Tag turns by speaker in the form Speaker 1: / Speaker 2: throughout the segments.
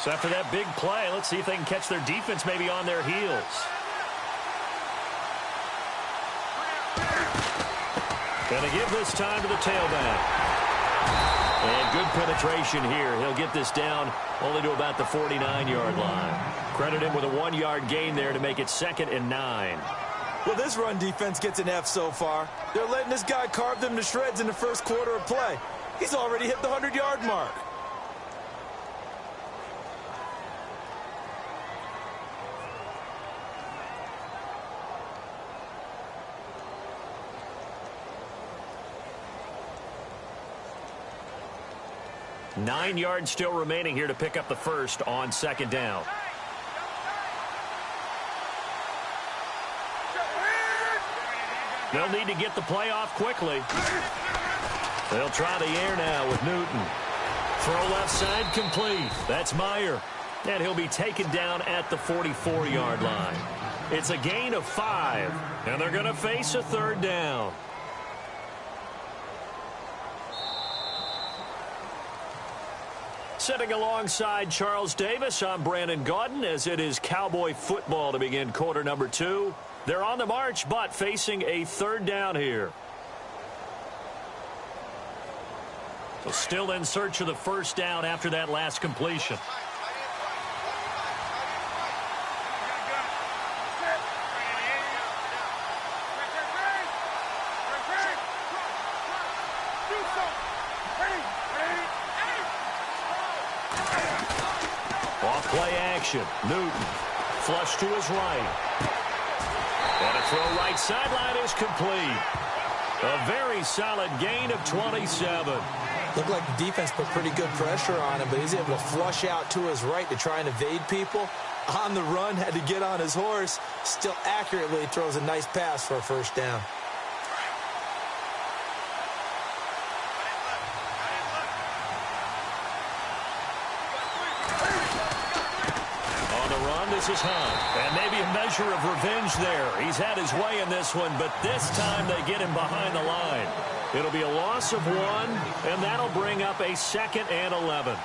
Speaker 1: So after that big play, let's see if they can catch their defense maybe on their heels. Going to give this time to the tailback. And good penetration here. He'll get this down only to about the 49-yard line. Credit him with a 1-yard gain there to make it 2nd and 9.
Speaker 2: Well, this run defense gets an F so far. They're letting this guy carve them to shreds in the first quarter of play. He's already hit the 100-yard mark.
Speaker 1: Nine yards still remaining here to pick up the first on 2nd down. They'll need to get the play off quickly. They'll try the air now with Newton. Throw left side complete. That's Meyer. And he'll be taken down at the 44-yard line. It's a gain of 5, and they're going to face a 3rd down. Sitting alongside Charles Davis, I'm Brandon Gaudin, as it is Cowboy football to begin quarter number 2. They're on the march, but facing a 3rd down here. So still in search of the first down after that last completion. Off-play action. Newton. Flush to his right. And a throw right sideline is complete. A very solid gain of 27.
Speaker 2: Looked like the defense put pretty good pressure on him, but he's able to flush out to his right to try and evade people. On the run, had to get on his horse. Still accurately throws a nice pass for a first down.
Speaker 1: This is Hunt, and maybe a measure of revenge there. He's had his way in this one, but this time they get him behind the line. It'll be a loss of 1, and that'll bring up a 2nd and 11.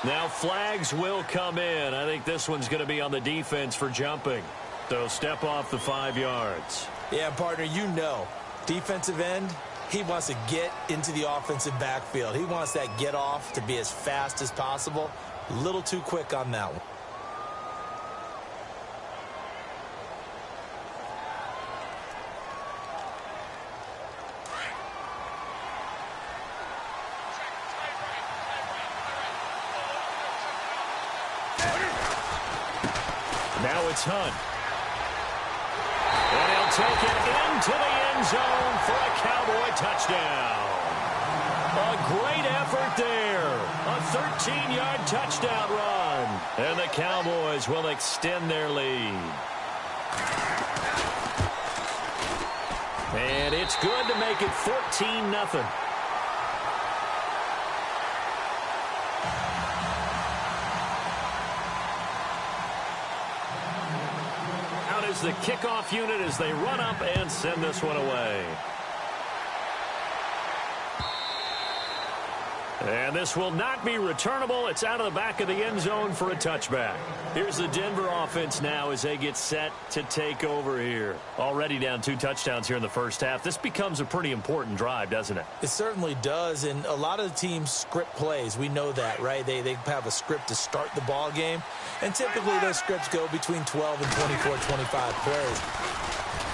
Speaker 1: Now flags will come in. I think this one's going to be on the defense for jumping. So step off the 5 yards.
Speaker 2: Yeah, partner, you know, defensive end, he wants to get into the offensive backfield. He wants that get off to be as fast as possible. A little too quick on that one.
Speaker 1: Now it's Hunt. And he'll take it into the end zone for a Cowboy touchdown. A great effort there. A 13-yard touchdown run. And the Cowboys will extend their lead. And it's good to make it 14-0. The kickoff unit as they run up and send this one away. And this will not be returnable. It's out of the back of the end zone for a touchback. Here's the Denver offense now as they get set to take over here. Already down 2 touchdowns here in the first half. This becomes a pretty important drive, doesn't it?
Speaker 2: It certainly does, and a lot of the teams script plays. We know that, right? They have a script to start the ball game, and typically those scripts go between 12 and 24, 25 plays.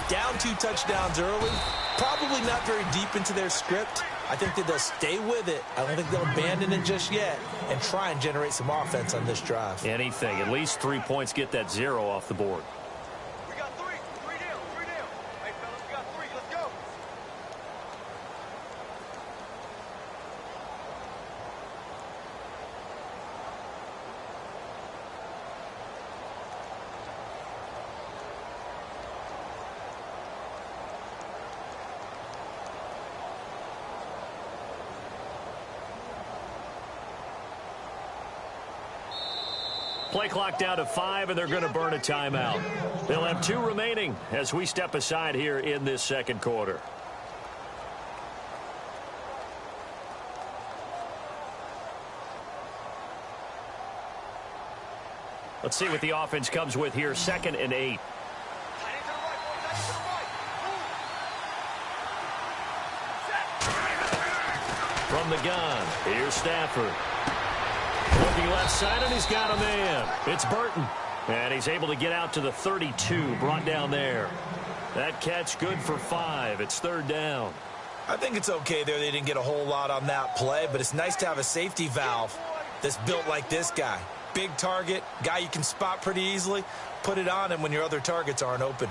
Speaker 2: Down 2 touchdowns early, probably not very deep into their script. I think that they'll stay with it. I don't think they'll abandon it just yet and try and generate some offense on this drive.
Speaker 1: Anything. At least 3 points, get that 0 off the board.
Speaker 3: We got 3. 3 down. 3 down. Hey, fellas, we got 3. Let's go.
Speaker 1: Play clock down to 5, and they're going to burn a timeout. They'll have 2 remaining as we step aside here in this second quarter. Let's see what the offense comes with here. 2nd and 8. From the gun, here's Stafford. Looking left side, and he's got a man. It's Burton. And he's able to get out to the 32, brought down there. That catch good for 5. It's 3rd down.
Speaker 2: I think it's okay there. They didn't get a whole lot on that play, but it's nice to have a safety valve that's built like this guy. Big target, guy you can spot pretty easily. Put it on him when your other targets aren't open.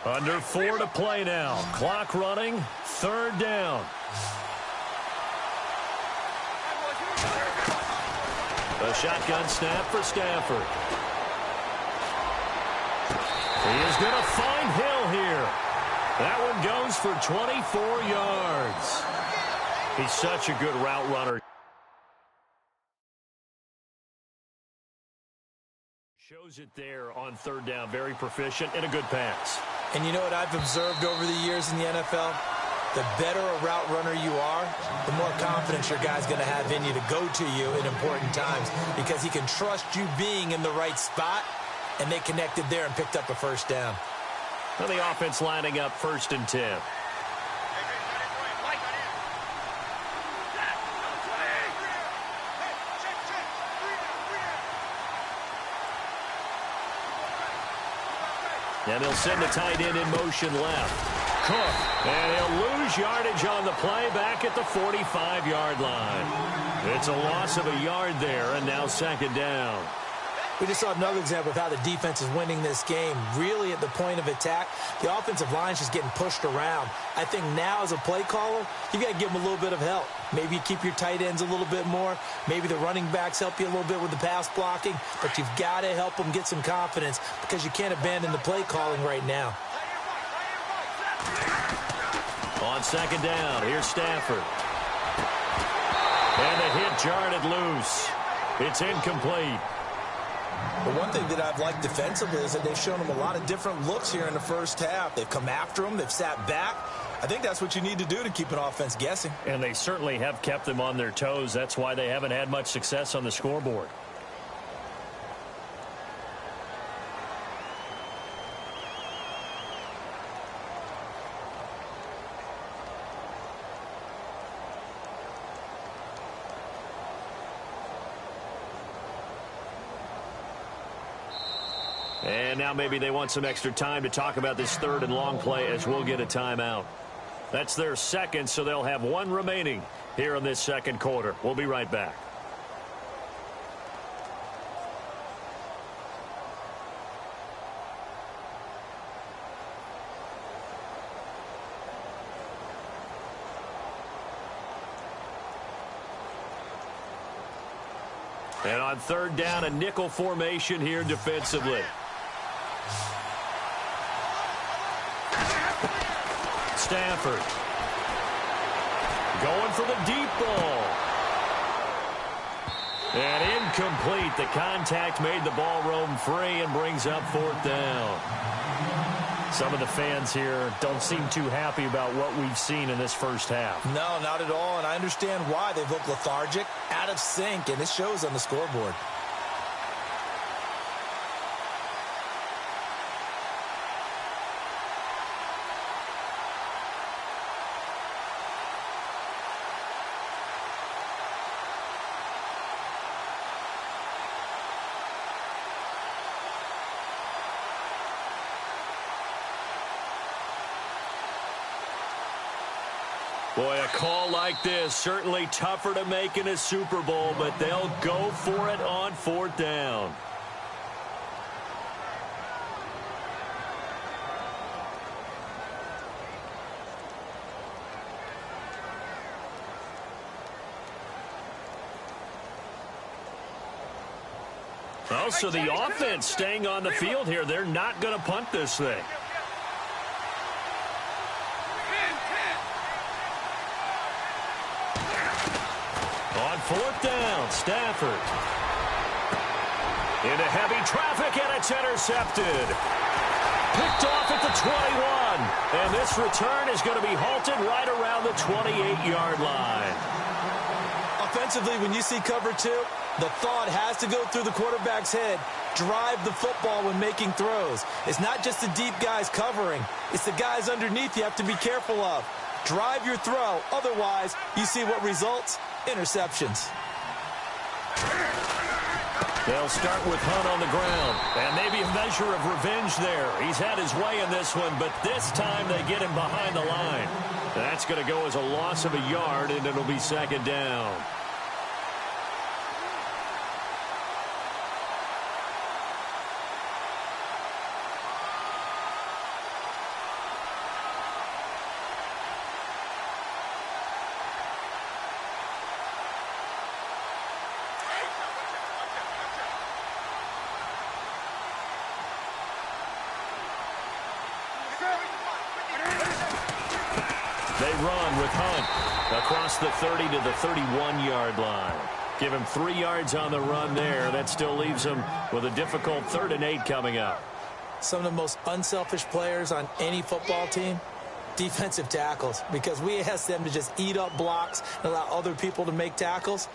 Speaker 1: Under 4 to play now. Clock running. 3rd down. A shotgun snap for Stafford. He is going to find Hill here. That one goes for 24 yards. He's such a good route runner. Shows it there on 3rd down. Very proficient and a good pass.
Speaker 2: And you know what I've observed over the years in the NFL? The better a route runner you are, the more confidence your guy's going to have in you to go to you in important times because he can trust you being in the right spot, and they connected there and picked up a 1st down.
Speaker 1: Well, the offense lining up 1st and 10. And he'll send the tight end in motion left. Cook, and he'll lose yardage on the play back at the 45-yard line. It's a loss of a yard there, and now 2nd down.
Speaker 2: We just saw another example of how the defense is winning this game. Really at the point of attack, the offensive line is just getting pushed around. I think now as a play caller, you got to give them a little bit of help. Maybe you keep your tight ends a little bit more. Maybe the running backs help you a little bit with the pass blocking. But you've got to help them get some confidence because you can't abandon the play calling right now.
Speaker 1: On 2nd down, here's Stafford. And the hit jarred it loose. It's incomplete.
Speaker 2: The one thing that I've liked defensively is that they've shown them a lot of different looks here in the 1st half. They've come after them. They've sat back. I think that's what you need to do to keep an offense guessing.
Speaker 1: And they certainly have kept them on their toes. That's why they haven't had much success on the scoreboard. And now maybe they want some extra time to talk about this 3rd and long play as we'll get a timeout. That's their 2nd, so they'll have 1 remaining here in this 2nd quarter. We'll be right back. And on 3rd down, a nickel formation here defensively. Stafford going for the deep ball. And incomplete. The contact made the ball roam free and brings up 4th down. Some of the fans here don't seem too happy about what we've seen in this 1st half.
Speaker 2: No, not at all, and I understand why. They've looked lethargic, out of sync, and it shows on the scoreboard.
Speaker 1: Boy, a call like this, certainly tougher to make in a Super Bowl, but they'll go for it on 4th down. Oh, so the offense staying on the field here. They're not going to punt this thing. On 4th down, Stafford. Into heavy traffic, and it's intercepted. Picked off at the 21. And this return is going to be halted right around the 28-yard line.
Speaker 2: Offensively, when you see cover two, the thought has to go through the quarterback's head. Drive the football when making throws. It's not just the deep guys covering. It's the guys underneath you have to be careful of. Drive your throw. Otherwise, you see what results? Interceptions.
Speaker 1: They'll start with Hunt on the ground. And maybe a measure of revenge there. He's had his way in this one, but this time they get him behind the line. That's going to go as a loss of a yard, and it'll be second down. They run with Hunt across the 30 to the 31-yard line. Give him 3 yards on the run there. That still leaves him with a difficult 3rd and 8 coming up.
Speaker 2: Some of the most unselfish players on any football team, defensive tackles, because we ask them to just eat up blocks and allow other people to make tackles.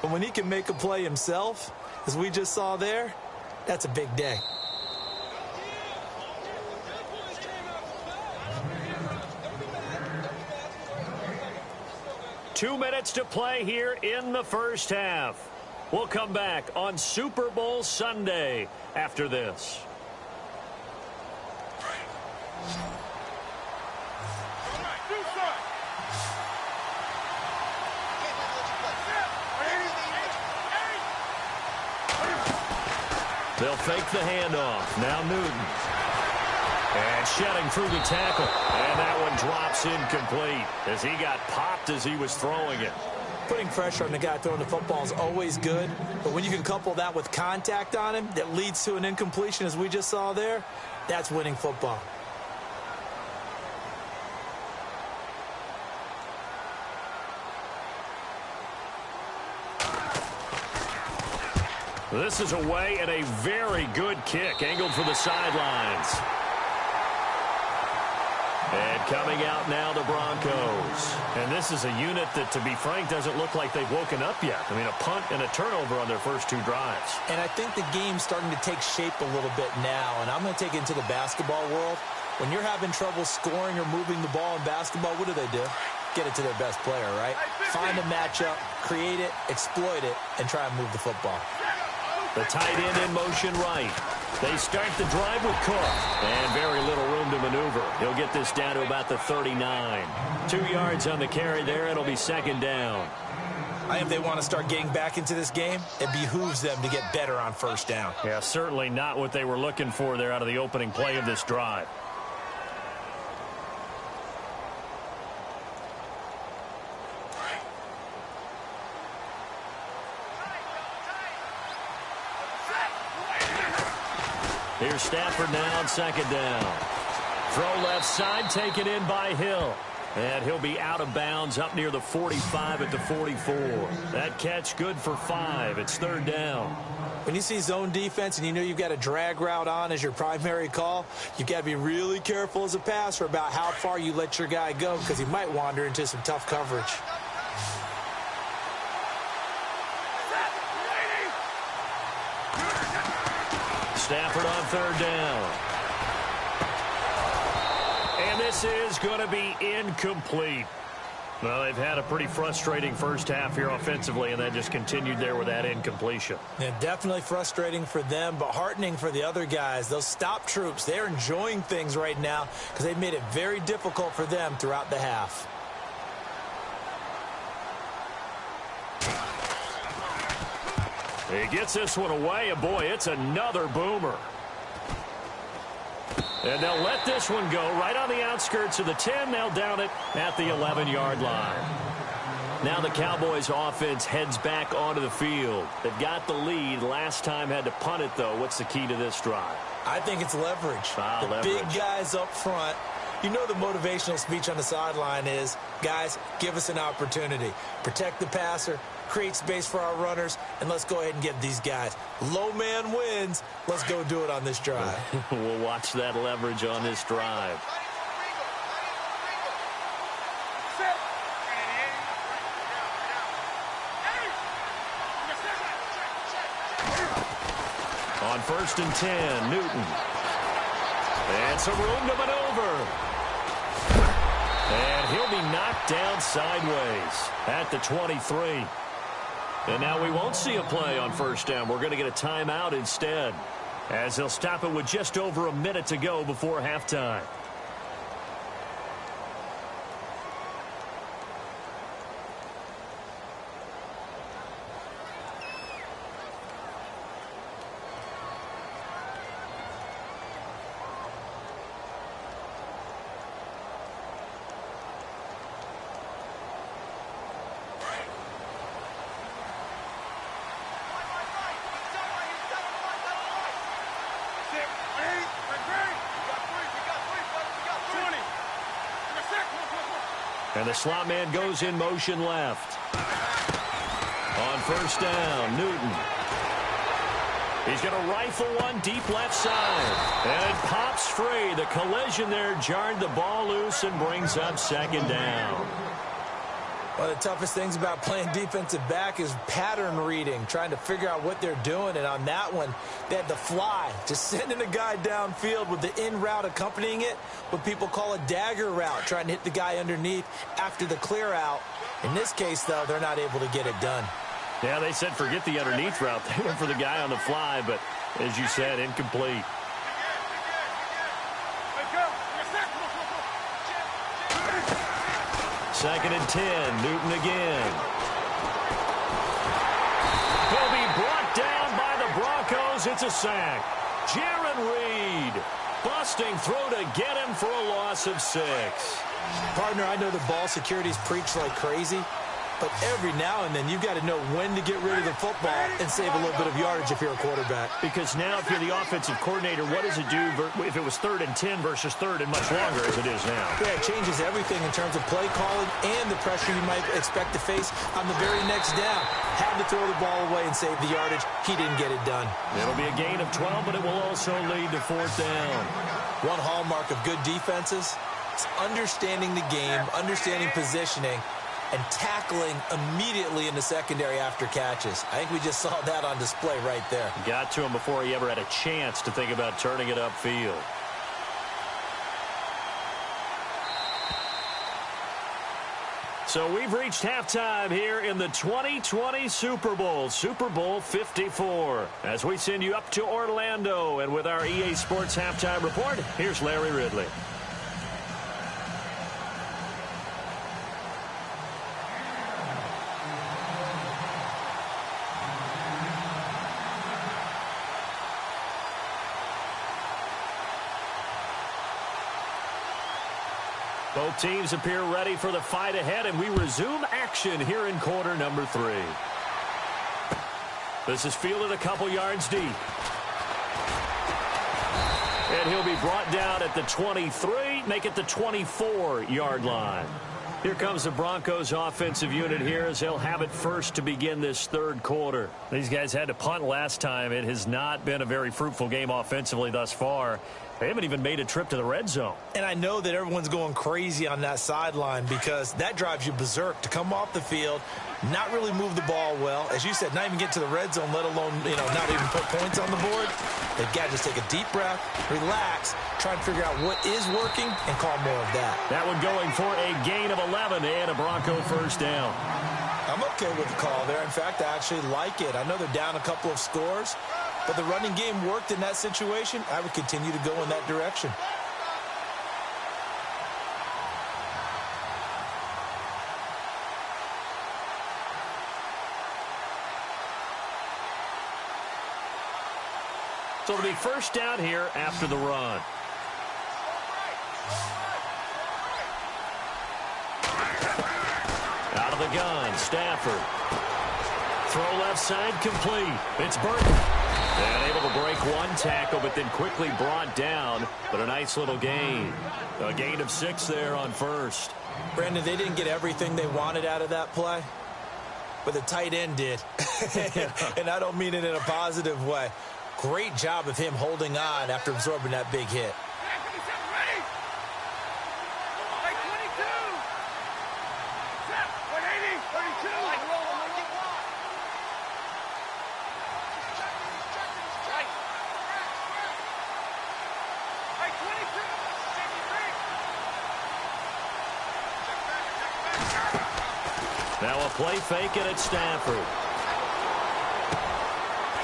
Speaker 2: But when he can make a play himself, as we just saw there, that's a big day.
Speaker 1: Two minutes to play here in the first half. We'll come back on Super Bowl Sunday after this. They'll fake the handoff. Now Newton. And shedding through the tackle. And that one drops incomplete as he got popped as he was throwing it.
Speaker 2: Putting pressure on the guy throwing the football is always good. But when you can couple that with contact on him that leads to an incompletion, as we just saw there, that's winning football.
Speaker 1: This is away and a very good kick angled for the sidelines. And coming out now, the Broncos. And this is a unit that, to be frank, doesn't look like they've woken up yet. I mean, a punt and a turnover on their first 2 drives.
Speaker 2: And I think the game's starting to take shape a little bit now. And I'm going to take it into the basketball world. When you're having trouble scoring or moving the ball in basketball, what do? Get it to their best player, right? Find a matchup, create it, exploit it, and try and move the football.
Speaker 1: The tight end in motion right. They start the drive with Cook. And very little room to maneuver. He'll get this down to about the 39. 2 yards on the carry there. It'll be second down.
Speaker 2: I think if they want to start getting back into this game, it behooves them to get better on first down.
Speaker 1: Yeah, certainly not what they were looking for there out of the opening play of this drive. Here's Stafford now on second down. Throw left side, taken in by Hill. And he'll be out of bounds up near the 45 at the 44. That catch good for 5. It's third down.
Speaker 2: When you see zone defense and you know you've got a drag route on as your primary call, you've got to be really careful as a passer about how far you let your guy go because he might wander into some tough coverage.
Speaker 1: Stafford on third down. And this is going to be incomplete. Well, they've had a pretty frustrating first half here offensively, and that just continued there with that incompletion.
Speaker 2: Yeah, definitely frustrating for them, but heartening for the other guys. Those stop troops, they're enjoying things right now because they've made it very difficult for them throughout the half.
Speaker 1: He gets this one away, and boy, it's another boomer. And they'll let this one go right on the outskirts of the 10. They'll down it at the 11-yard line. Now the Cowboys offense heads back onto the field. They've got the lead. Last time had to punt it, though. What's the key to this drive?
Speaker 2: I think it's leverage.
Speaker 1: Leverage.
Speaker 2: Big guys up front. You know the motivational speech on the sideline is, guys, give us an opportunity. Protect the passer, create space for our runners, and let's go ahead and get these guys. Low man wins. Let's go do it on this drive.
Speaker 1: We'll watch that leverage on this drive. On 1st and 10, Newton. And some room to maneuver. And he'll be knocked down sideways at the 23. And now we won't see a play on 1st down. We're going to get a timeout instead, as they'll stop it with just over a minute to go before halftime. And the slot man goes in motion left. On 1st down, Newton. He's going to rifle one deep left side. And it pops free. The collision there jarred the ball loose and brings up 2nd down.
Speaker 2: One of the toughest things about playing defensive back is pattern reading, trying to figure out what they're doing. And on that one, they had the fly, just sending a guy downfield with the in route accompanying it, what people call a dagger route, trying to hit the guy underneath after the clear out. In this case, though, they're not able to get it done.
Speaker 1: Yeah, they said forget the underneath route. They went for the guy on the fly, but as you said, incomplete. Second and 10, Newton again. He'll be brought down by the Broncos. It's a sack. Jaron Reed busting through to get him for a loss of 6.
Speaker 2: Partner, I know the ball security's preached like crazy, but every now and then you've got to know when to get rid of the football and save a little bit of yardage if you're a quarterback.
Speaker 1: Because now if you're the offensive coordinator, what does it do if it was 3rd and 10 versus 3rd and much longer as it is now?
Speaker 2: Yeah, it changes everything in terms of play calling and the pressure you might expect to face on the very next down. Had to throw the ball away and save the yardage. He didn't get it done.
Speaker 1: It'll be a gain of 12, but it will also lead to 4th down.
Speaker 2: One hallmark of good defenses is understanding the game, understanding positioning, and tackling immediately in the secondary after catches. I think we just saw that on display right there.
Speaker 1: Got to him before he ever had a chance to think about turning it upfield. So we've reached halftime here in the 2020 Super Bowl, Super Bowl 54. As we send you up to Orlando, and with our EA Sports Halftime Report, here's Larry Ridley. Both teams appear ready for the fight ahead, and we resume action here in quarter number 3. This is fielded a couple yards deep. And he'll be brought down at the 23, make it the 24-yard line. Here comes the Broncos offensive unit here as they'll have it first to begin this 3rd quarter. These guys had to punt last time. It has not been a very fruitful game offensively thus far. They haven't even made a trip to the red zone. And
Speaker 2: I know that everyone's going crazy on that sideline because that drives you berserk to come off the field, not really move the ball well. As you said, not even get to the red zone, let alone, not even put points on the board. They've got to just take a deep breath, relax, try and figure out what is working, and call more of that.
Speaker 1: That one going for a gain of 11 and a Bronco 1st down.
Speaker 2: I'm okay with the call there. In fact, I actually like it. I know they're down a couple of scores, but the running game worked in that situation. I would continue to go in that direction.
Speaker 1: So it'll be 1st down here after the run. Out of the gun, Stafford. Throw left side complete. It's Burton. And able to break one tackle, but then quickly brought down. But a nice little gain. A gain of 6 there on 1st.
Speaker 2: Brandon, they didn't get everything they wanted out of that play. but the tight end did. And I don't mean it in a positive way. Great job of him holding on after absorbing that big hit.
Speaker 1: Now a play fake it at Stafford.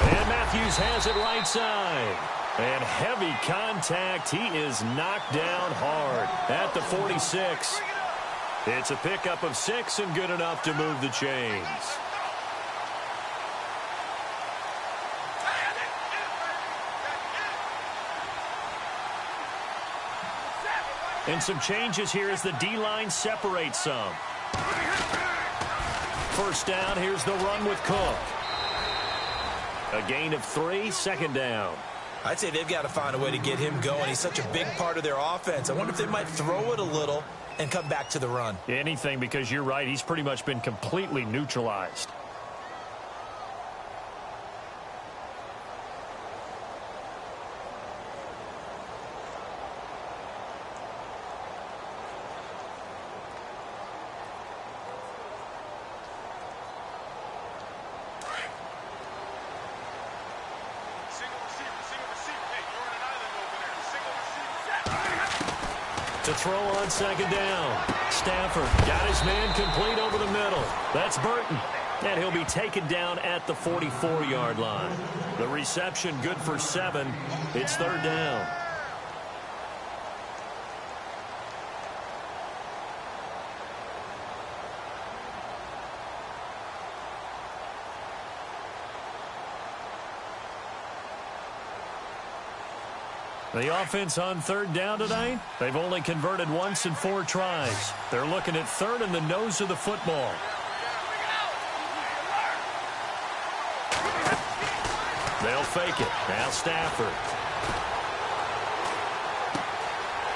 Speaker 1: And Matthews has it right side. And heavy contact. He is knocked down hard at the 46. It's a pickup of 6 and good enough to move the chains. And some changes here as the D-line separates some. First down, here's the run with Cook. A gain of 3, second down.
Speaker 2: I'd say they've got to find a way to get him going. He's such a big part of their offense. I wonder if they might throw it a little and come back to the run.
Speaker 1: Anything, because you're right, he's pretty much been completely neutralized. To throw on second down. Stafford got his man complete over the middle. That's Burton. And he'll be taken down at the 44-yard line. The reception good for 7. It's third down. The offense on third down tonight, they've only converted once in 4 tries. They're looking at third in the nose of the football. They'll fake it. Now Stafford.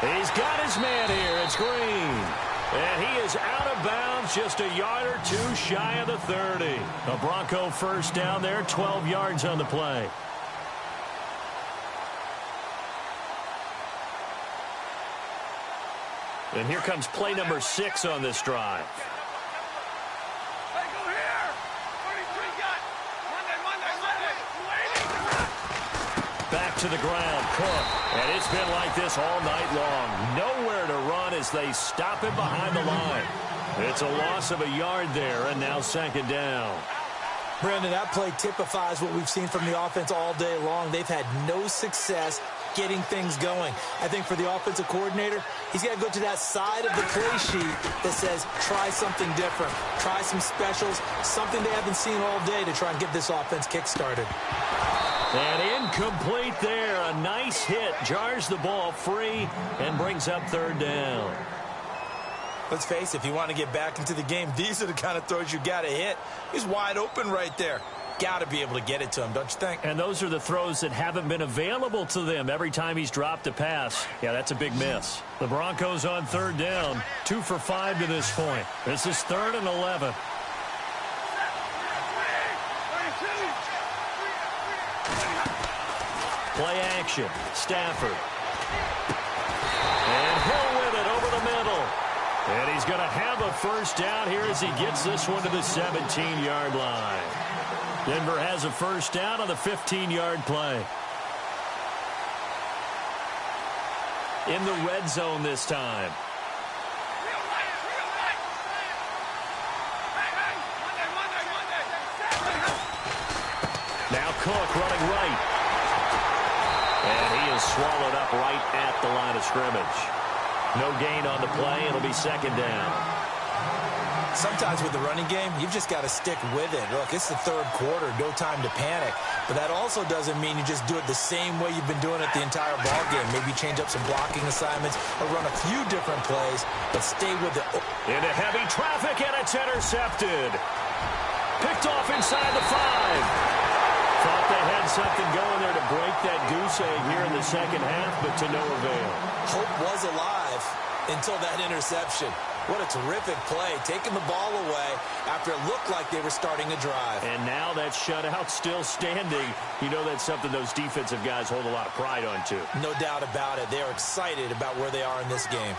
Speaker 1: He's got his man here. It's Green. And he is out of bounds just a yard or 2 shy of the 30. A Bronco first down there, 12 yards on the play. And here comes play number 6 on this drive. Back to the ground, Cook. And it's been like this all night long. Nowhere to run as they stop him behind the line. It's a loss of a yard there, and now second down.
Speaker 2: Brandon, that play typifies what we've seen from the offense all day long. They've had no success getting things going. I think for the offensive coordinator, he's got to go to that side of the play sheet that says, try something different. Try some specials, something they haven't seen all day to try and get this offense kick-started.
Speaker 1: And incomplete there. A nice hit. Jars the ball free and brings up third down.
Speaker 2: Let's face it, if you want to get back into the game, these are the kind of throws you got to hit. He's wide open right there. Got to be able to get it to him, don't you think?
Speaker 1: And those are the throws that haven't been available to them every time he's dropped a pass. Yeah, that's a big miss. The Broncos on third down, 2 for 5 to this point. This is 3rd and 11. Play action. Stafford. And he'll win it over the middle. And he's going to have a first down here as he gets this one to the 17-yard line. Denver has a first down on the 15-yard play. In the red zone this time. Now Cook running right. And he is swallowed up right at the line of scrimmage. No gain on the play. It'll be second down.
Speaker 2: Sometimes with the running game, you've just got to stick with it. Look, it's the third quarter, no time to panic. But that also doesn't mean you just do it the same way you've been doing it the entire ball game. Maybe change up some blocking assignments or run a few different plays, but stay with it.
Speaker 1: Into heavy traffic, and it's intercepted. Picked off inside the 5. Thought they had something going there to break that goose egg here in the second half, but to no avail.
Speaker 2: Hope was alive until that interception. What a terrific play, taking the ball away after it looked like they were starting a drive.
Speaker 1: And now that shutout still standing. You know that's something those defensive guys hold a lot of pride on, too.
Speaker 2: No doubt about it. They're excited about where they are in this game.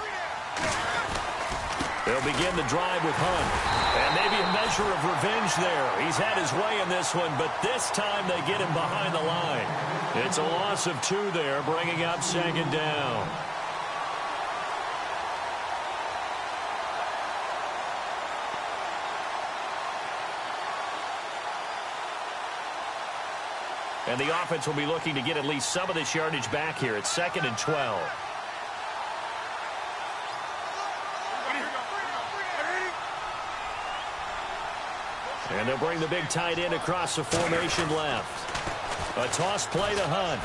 Speaker 1: They'll begin the drive with Hunt. And maybe a measure of revenge there. He's had his way in this one, but this time they get him behind the line. It's a loss of 2 there, bringing up 2nd down. And the offense will be looking to get at least some of this yardage back here. It's 2nd and 12. And they'll bring the big tight end across the formation left. A toss play to Hunt.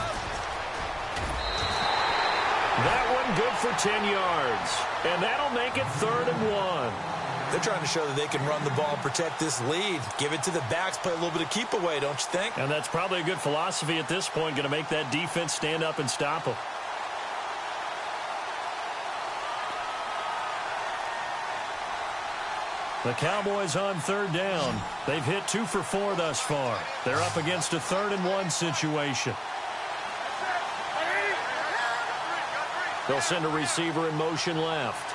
Speaker 1: That one good for 10 yards. And that'll make it 3rd and 1.
Speaker 2: They're trying to show that they can run the ball and protect this lead. Give it to the backs, play a little bit of keep away, don't you think?
Speaker 1: And that's probably a good philosophy at this point, going to make that defense stand up and stop them. The Cowboys on 3rd down. They've hit 2 for 4 thus far. They're up against a 3rd and 1 situation. They'll send a receiver in motion left.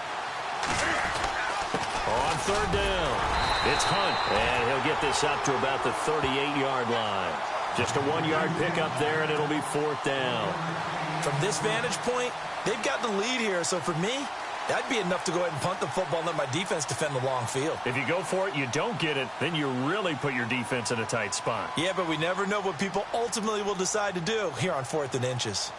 Speaker 1: On 3rd down, it's Hunt, and he'll get this up to about the 38-yard line. Just a 1-yard pickup there, and it'll be 4th down.
Speaker 2: From this vantage point, they've got the lead here, so for me, that'd be enough to go ahead and punt the football and let my defense defend the long field.
Speaker 1: If you go for it, you don't get it, then you really put your defense in a tight spot.
Speaker 2: Yeah, but we never know what people ultimately will decide to do here on 4th and inches.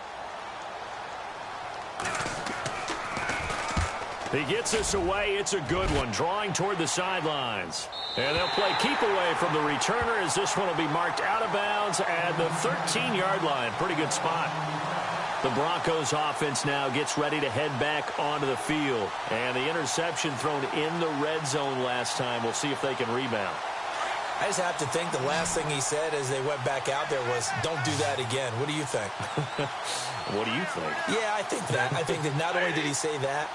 Speaker 1: He gets us away. It's a good one, drawing toward the sidelines. And they'll play keep away from the returner as this one will be marked out of bounds at the 13-yard line. Pretty good spot. The Broncos offense now gets ready to head back onto the field. And the interception thrown in the red zone last time. We'll see if they can rebound.
Speaker 2: I just have to think the last thing he said as they went back out there was, don't do that again. What do you think?
Speaker 1: What do you think?
Speaker 2: Yeah, I think that. I think that not only did he say that,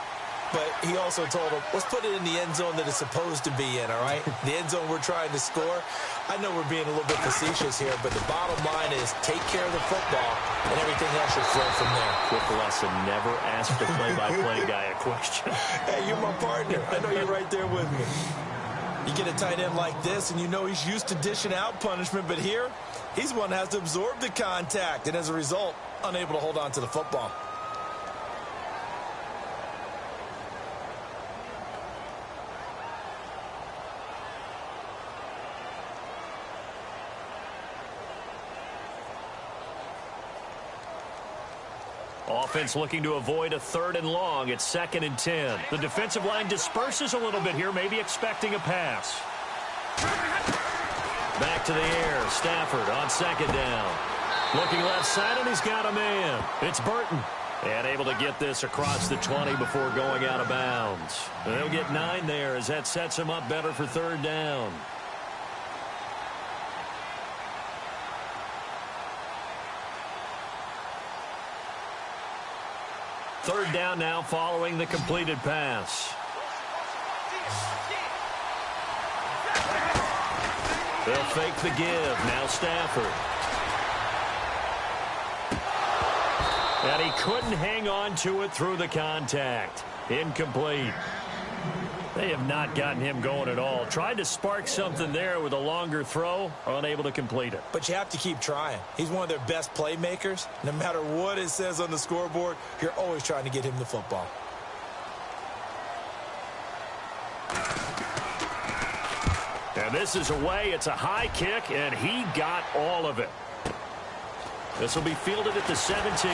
Speaker 2: but he also told him, let's put it in the end zone that it's supposed to be in, all right? The end zone we're trying to score. I know we're being a little bit facetious here, but the bottom line is take care of the football, and everything else should flow from there.
Speaker 1: Quick lesson, never ask the play-by-play guy a question.
Speaker 2: Hey, you're my partner. I know you're right there with me. You get a tight end like this, and you know he's used to dishing out punishment, but here, he's one that has to absorb the contact, and as a result, unable to hold on to the football.
Speaker 1: Offense looking to avoid a 3rd and long. It's 2nd and 10. The defensive line disperses a little bit here, maybe expecting a pass. Back to the air. Stafford on 2nd down. Looking left side, and he's got a man. It's Burton. And able to get this across the 20 before going out of bounds. They'll get 9 there as that sets him up better for 3rd down. Third down now following the completed pass. They'll fake the give. Now Stafford. And he couldn't hang on to it through the contact. Incomplete. They have not gotten him going at all. Tried to spark something there with a longer throw, unable to complete it.
Speaker 2: But you have to keep trying. He's one of their best playmakers. No matter what it says on the scoreboard, you're always trying to get him the football.
Speaker 1: And this is away. It's a high kick, and he got all of it. This will be fielded at the 17.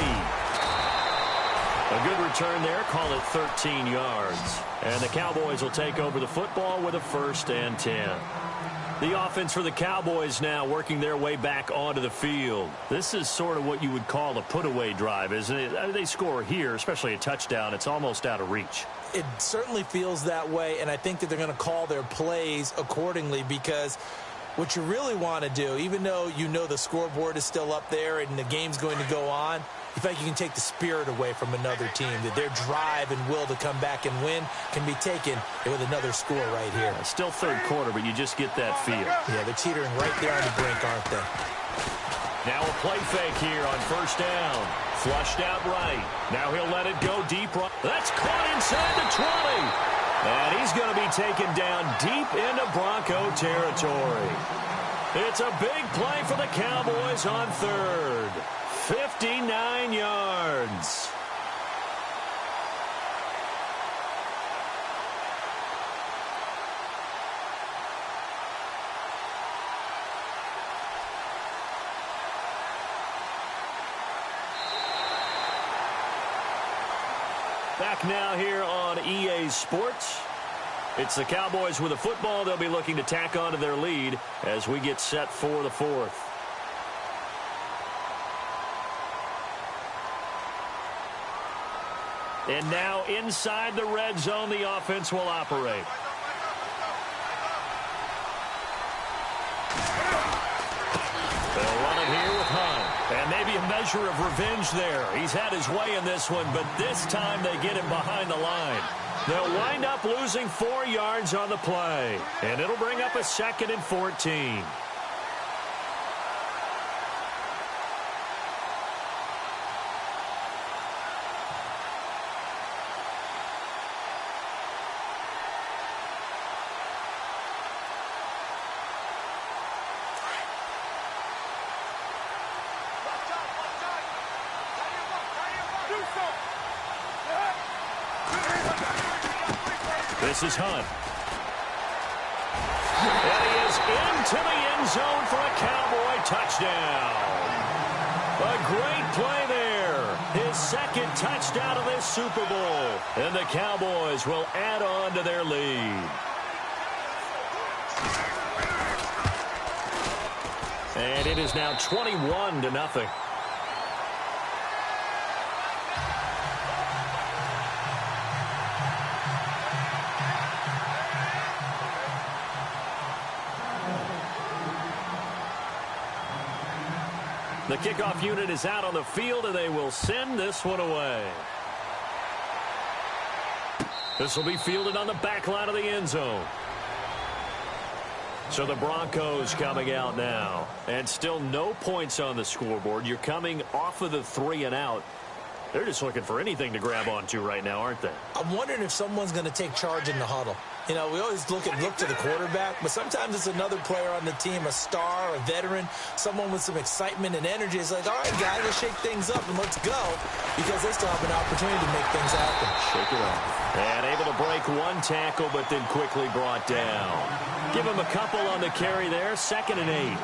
Speaker 1: A good return there. Call it 13 yards. And the Cowboys will take over the football with a 1st and 10. The offense for the Cowboys now working their way back onto the field. This is sort of what you would call a put-away drive, isn't it? They score here, especially a touchdown. It's almost out of reach.
Speaker 2: It certainly feels that way, and I think that they're going to call their plays accordingly because what you really want to do, even though you know the scoreboard is still up there and the game's going to go on, You feel like you can take the spirit away from another team, that their drive and will to come back and win can be taken with another score right here.
Speaker 1: Still third quarter, but you just get that feel.
Speaker 2: Yeah, they're teetering right there on the brink, aren't they?
Speaker 1: Now a play fake here on first down. Flushed out right. Now he'll let it go deep right. That's caught inside the 20. And he's going to be taken down deep into Bronco territory. It's a big play for the Cowboys on third. 59 yards. Back now here on EA Sports. It's the Cowboys with the football. They'll be looking to tack on to their lead as we get set for the fourth. And now inside the red zone, the offense will operate. They'll run it here with Hunt. And maybe a measure of revenge there. He's had his way in this one, but this time they get him behind the line. They'll wind up losing 4 yards on the play. And it'll bring up a 2nd and 14. This is Hunt. And he is into the end zone for a Cowboy touchdown. A great play there. His 2nd touchdown of this Super Bowl. And the Cowboys will add on to their lead. And it is now 21-0. The kickoff unit is out on the field, and they will send this one away. This will be fielded on the back line of the end zone. So the Broncos coming out now. And still no points on the scoreboard. You're coming off of the 3 and out. They're just looking for anything to grab onto right now, aren't they?
Speaker 2: I'm wondering if someone's going to take charge in the huddle. You know, we always look to the quarterback, but sometimes it's another player on the team, a star, a veteran, someone with some excitement and energy. It's like, all right, guys, let's shake things up and let's go, because they still have an opportunity to make things happen.
Speaker 1: Shake it up. And able to break 1 tackle, but then quickly brought down. Give him a couple on the carry there, 2nd and 8.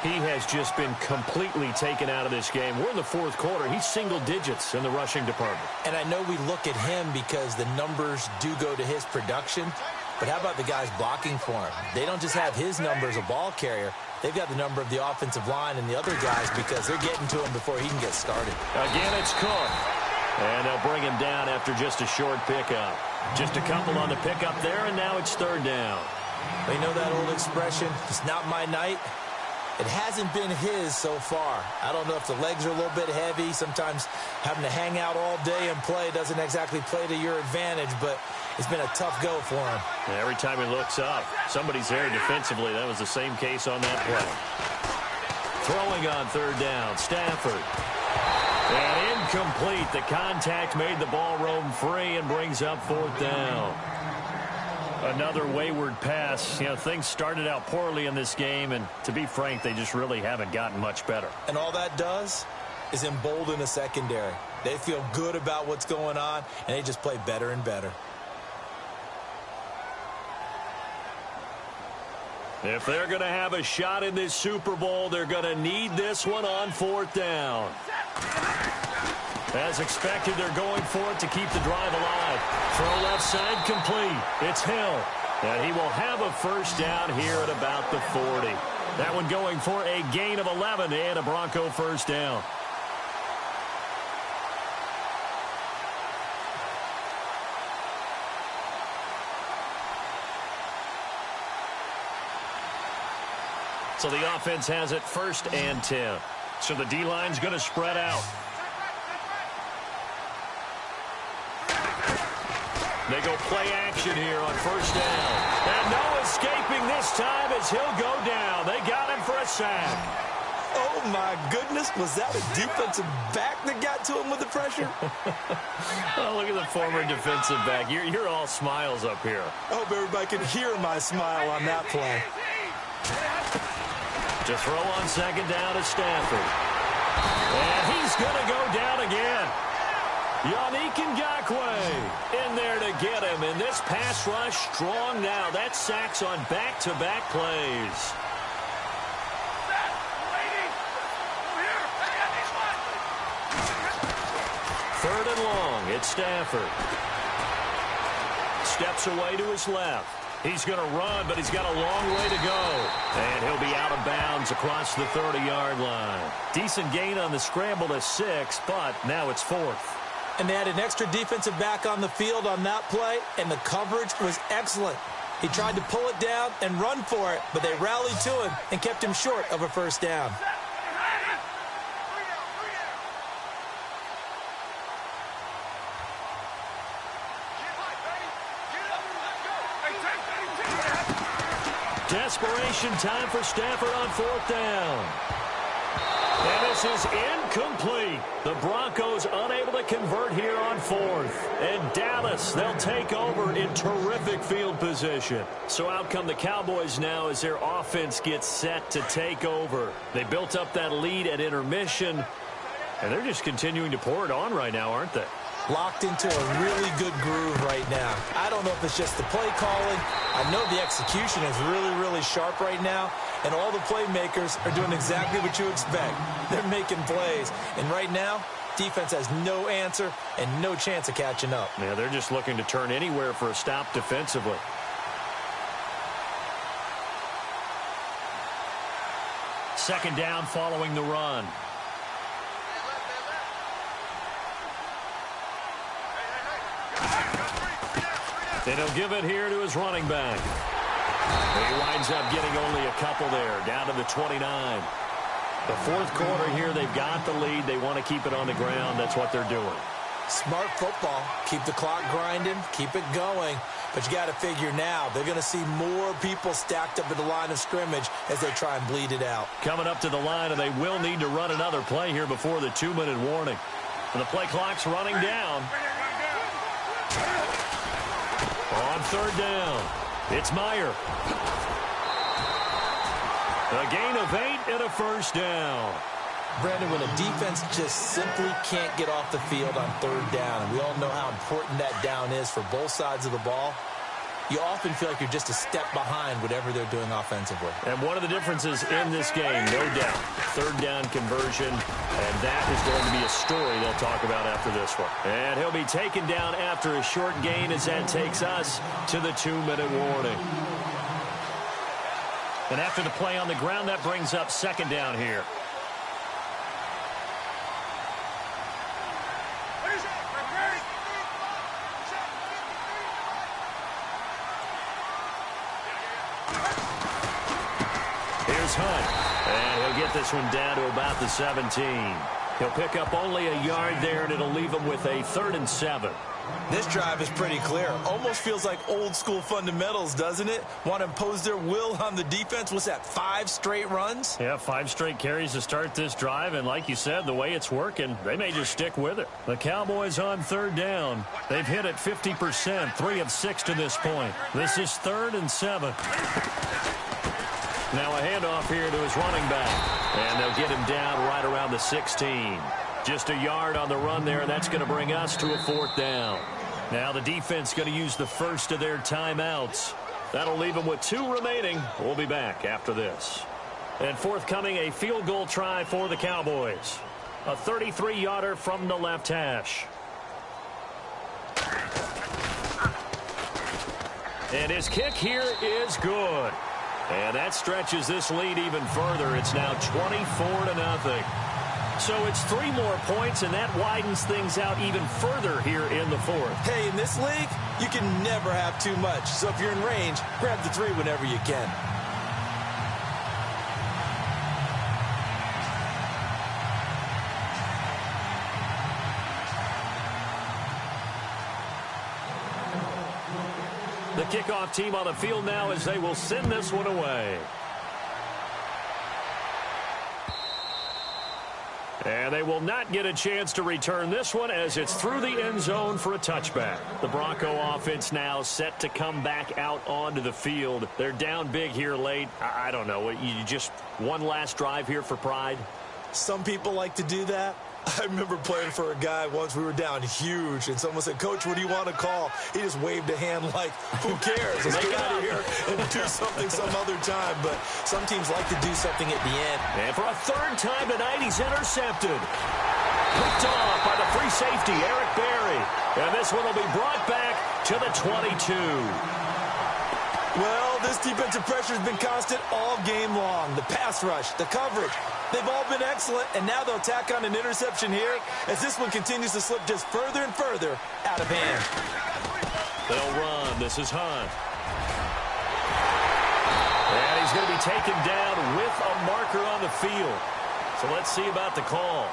Speaker 1: He has just been completely taken out of this game. We're in the 4th quarter. He's single digits in the rushing department.
Speaker 2: And I know we look at him because the numbers do go to his production. But how about the guys blocking for him? They don't just have his number as a ball carrier. They've got the number of the offensive line and the other guys because they're getting to him before he can get started.
Speaker 1: Again, it's Cook. And they'll bring him down after just a short pickup. Just a couple on the pickup there, and now it's 3rd down.
Speaker 2: They know that old expression, it's not my night. It hasn't been his so far. I don't know if the legs are a little bit heavy. Sometimes having to hang out all day and play doesn't exactly play to your advantage, but it's been a tough go for him.
Speaker 1: And every time he looks up, somebody's there defensively. That was the same case on that play. Throwing on 3rd down, Stafford. And incomplete. The contact made the ball roam free and brings up 4th down. Another wayward pass. You know, things started out poorly in this game, and to be frank, they just really haven't gotten much better.
Speaker 2: And all that does is embolden the secondary. They feel good about what's going on, and they just play better and better.
Speaker 1: If they're going to have a shot in this Super Bowl, they're going to need this one on 4th down. As expected, they're going for it to keep the drive alive. Throw left side complete. It's Hill. And he will have a 1st down here at about the 40. That one going for a gain of 11 and a Bronco 1st down. So the offense has it 1st and 10. So the D-line's going to spread out. They go play action here on first down. And no escaping this time as he'll go down. They got him for a sack.
Speaker 2: Oh, my goodness. Was that a defensive back that got to him with the pressure?
Speaker 1: Oh, look at the former defensive back. You're all smiles up here.
Speaker 2: I hope everybody can hear my smile on that play.
Speaker 1: To throw on second down to Stafford. And he's going to go down again. Yannick Ngakoue in there to get him. And this pass rush strong now. That's sacks on back-to-back plays. Third and long. It's Stafford. Steps away to his left. He's going to run, but he's got a long way to go. And he'll be out of bounds across the 30-yard line. Decent gain on the scramble to 6, but now it's 4th.
Speaker 2: And they had an extra defensive back on the field on that play, and the coverage was excellent. He tried to pull it down and run for it, but they rallied to him and kept him short of a first down.
Speaker 1: Desperation time for Stafford on 4th down. And this is incomplete. The Broncos unable to convert here on 4th. And Dallas, they'll take over in terrific field position. So out come the Cowboys now as their offense gets set to take over. They built up that lead at intermission, and they're just continuing to pour it on right now, aren't they?
Speaker 2: Locked into a really good groove right now. I don't know if it's just the play calling. I know the execution is really, really sharp right now, and all the playmakers are doing exactly what you expect. They're making plays, and right now, defense has no answer and no chance of catching up.
Speaker 1: Yeah, they're just looking to turn anywhere for a stop defensively. Second down following the run. And he'll give it here to his running back. He winds up getting only a couple there, down to the 29. The 4th quarter here, they've got the lead. They want to keep it on the ground. That's what they're doing.
Speaker 2: Smart football. Keep the clock grinding. Keep it going. But you got to figure now, they're going to see more people stacked up at the line of scrimmage as they try and bleed it out.
Speaker 1: Coming up to the line, and they will need to run another play here before the 2-minute warning. And the play clock's running down. On 3rd down, it's Meyer. A gain of 8 and a first down.
Speaker 2: Brandon, when a defense just simply can't get off the field on 3rd down, and we all know how important that down is for both sides of the ball, you often feel like you're just a step behind whatever they're doing offensively.
Speaker 1: And one of the differences in this game, no doubt, 3rd down conversion, and that is going to be a story they'll talk about after this one. And he'll be taken down after a short gain as that takes us to the 2-minute warning. And after the play on the ground, that brings up 2nd down here. Hunt, and he'll get this one down to about the 17. He'll pick up only a yard there, and it'll leave him with a 3rd and 7.
Speaker 2: This drive is pretty clear. Almost feels like old school fundamentals, doesn't it? Want to impose their will on the defense. What's that, 5 straight runs?
Speaker 1: Yeah, 5 straight carries to start this drive, and like you said, the way it's working, they may just stick with it. The Cowboys on 3rd down. They've hit it 50%, 3 of 6 to this point. This is 3rd and 7. Now a handoff here to his running back. And they'll get him down right around the 16. Just a yard on the run there, and that's going to bring us to a 4th down. Now the defense going to use the first of their timeouts. That'll leave them with 2 remaining. We'll be back after this. And forthcoming, a field goal try for the Cowboys. A 33-yarder from the left hash. And his kick here is good. And that stretches this lead even further. It's now 24-0. So it's 3 more points, and that widens things out even further here in the 4th.
Speaker 2: Hey, in this league, you can never have too much. So if you're in range, grab the 3 whenever you can.
Speaker 1: kickoff team on the field now as they will send this one away. And they will not get a chance to return this one as it's through the end zone for a touchback. The Bronco offense now set to come back out onto the field. They're down big here late. I don't know. You just one last drive here for pride?
Speaker 2: Some people like to do that. I remember playing for a guy once. We were down huge, and someone said, "Coach, what do you want to call?" He just waved a hand like, who cares? Let's get out of here and do something some other time. But some teams like to do something at the end.
Speaker 1: And for a third time tonight, he's intercepted. Picked off by the free safety, Eric Berry. And this one will be brought back to the 22.
Speaker 2: Well, this defensive pressure has been constant all game long. The pass rush, the coverage, they've all been excellent, and now they'll tack on an interception here as this one continues to slip just further and further out of hand.
Speaker 1: They'll run. This is Hunt. And he's going to be taken down with a marker on the field. So let's see about the call.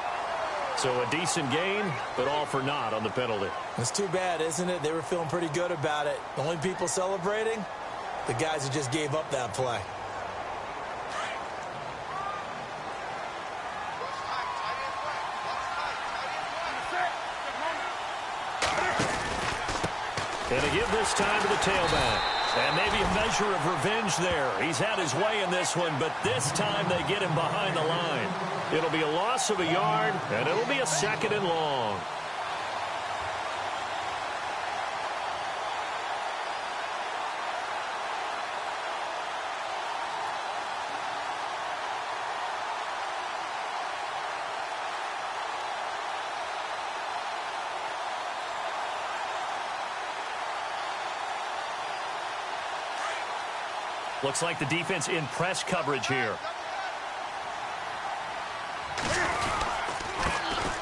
Speaker 1: So a decent gain, but all for naught on the penalty.
Speaker 2: It's too bad, isn't it? They were feeling pretty good about it. The only people celebrating? The guys who just gave up that play.
Speaker 1: And to give this time to the tailback. And maybe a measure of revenge there. He's had his way in this one, but this time they get him behind the line. It'll be a loss of a yard, and it'll be a 2nd and long. Looks like the defense in press coverage here.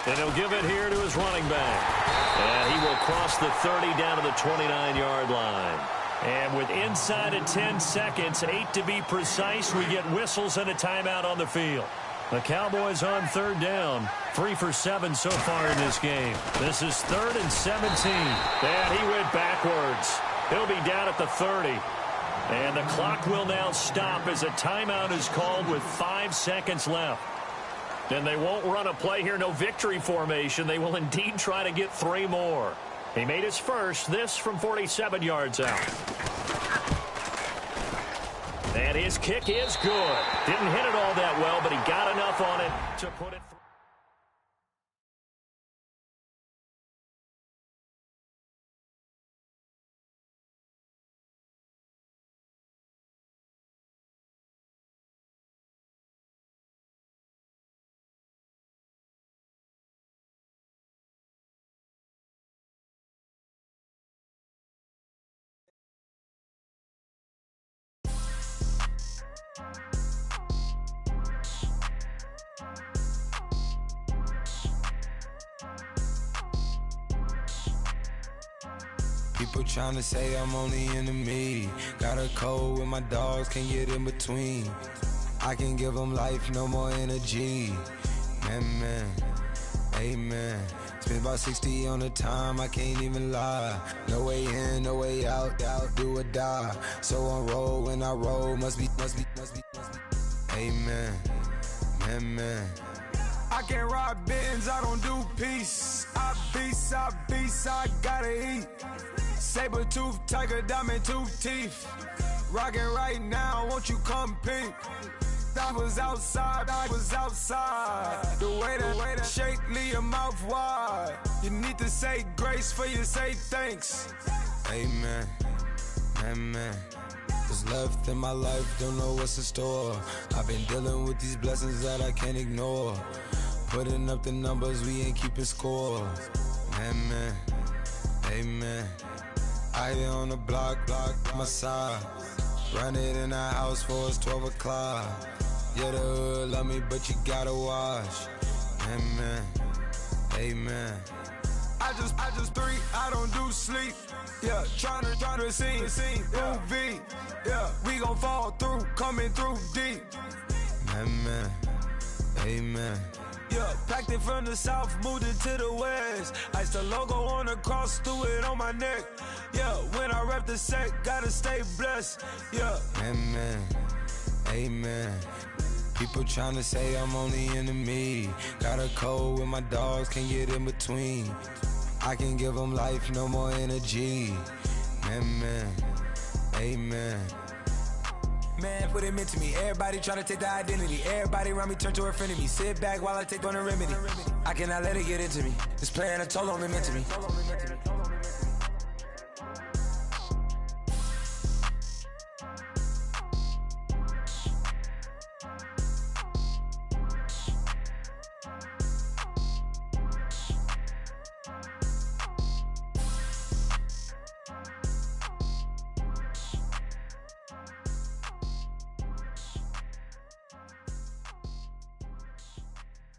Speaker 1: And he'll give it here to his running back. And he will cross the 30 down to the 29-yard line. And with inside of 10 seconds, 8 to be precise, we get whistles and a timeout on the field. The Cowboys on 3rd down. 3 for 7 so far in this game. This is 3rd and 17. And he went backwards. He'll be down at the 30. And the clock will now stop as a timeout is called with 5 seconds left. And they won't run a play here, no victory formation. They will indeed try to get 3 more. He made his first, this from 47 yards out. And his kick is good. Didn't hit it all that well, but he got enough on it to put it through.
Speaker 4: People trying to say I'm on the enemy. Got a code with my dogs, can't get in between. I can give them life, no more energy. Man, amen. Spent about 60 on the time, I can't even lie. No way in, no way out, do or die. So on roll, when I roll, must be. Amen, man. I can't ride Benz, I don't do peace. I beast, I gotta eat. Saber tooth, tiger, diamond tooth teeth. Rockin' right now, won't you come peep? I was outside. The way that shake, leave your mouth wide. You need to say grace for you say thanks. Amen, amen. What's left in my life, don't know what's in store. I've been dealing with these blessings that I can't ignore. Putting up the numbers, we ain't keeping score. Amen, amen. I here on the block, my side. Run it in the house for us 12 o'clock. Yeah, the hood love me, but you gotta watch. Amen, amen. I just three, I don't do sleep. Yeah, tryna see UV. Yeah, we gon' fall through, coming through deep. Amen, amen. Yeah, packed it from the south, moved it to the west. Iced the logo on the cross, threw it on my neck. Yeah, when I rep the set, gotta stay blessed. Yeah. Amen, amen. People tryna say I'm on the enemy. Got a code with my dogs, can't get in between. I can give them life, no more energy. Amen, amen. Man, what it meant to me. Everybody tryna take the identity. Everybody around me turn to a friend of me. Sit back while I take on a remedy. I cannot let it get into me. It's playing a toll on me, meant to me.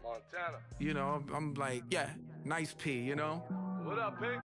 Speaker 3: Montana.
Speaker 5: You know, I'm like, yeah, nice P, you know?
Speaker 3: What up, Pink?